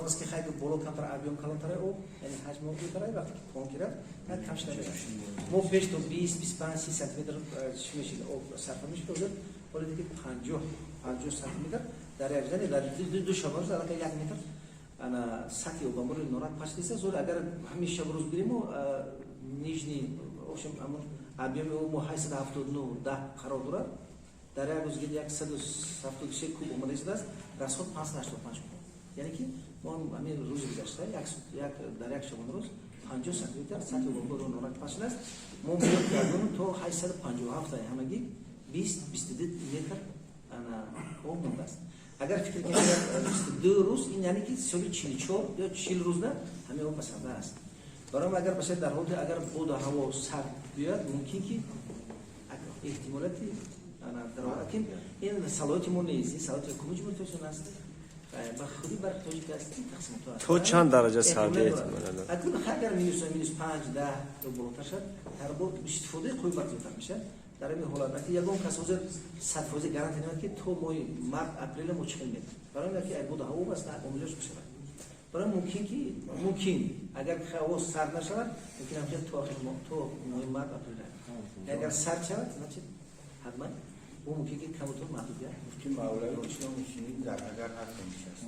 که خیلی بالا کمتر آبیون کلانتره او یعنی حجم او بیتره وقتی که پون کرد نه کمش نمیشه ما پیش تو 20 25 30 سانتی متر چی میشه او صرف میشه تو ولی دیگه 50 سانتی متر در یک زنی در دو شب روز الان 1 متر انا سطح او بمور نورک پاشتیسه زور اگر همیشه شب روز بریم و نیجنی اوشم امور آبیون او محیط 79 10 قرار داره در یک روز گیری 173 کوب اومده است رسول 585 کوب یعنی که ما همین روز گذشته در یک شبانه روز 50 سانتی متر سطح بمبر نورک پاشنه است ما میاد کردیم تو 857 همگی 22 متر انا او مونده است اگر فکر کنید 22 روز این یعنی که سالی 44 یا 40 روز نه همین اون مسئله است برام اگر باشه در حال اگر بود هوا سرد بیاد ممکن که احتمالاتی انا در واقع این صلوات ما نیست این صلوات حکومتی متوسط است با خودی بر توجیه است تقسیم تو چند درجه سردی احتمالاً اگر خیلی مینوس 5 10 تو بالاتر شد هر بار استفاده خوبی برات میشه در این حالت که یگان کس وزر 100% گارانتی نمیده که تو ماه مارس اپریل مشکل میاد برای اینکه اگه بود هوا بس امیدش بشه برای ممکن اگر هوا سرد نشه ممکن هم تو آخر تو ماه مارس اپریل اگر سرد شود نچه حتما او ممکن که کمتر محدود بیاد ممکن معلومه چی میشینید در اگر هر کنیش است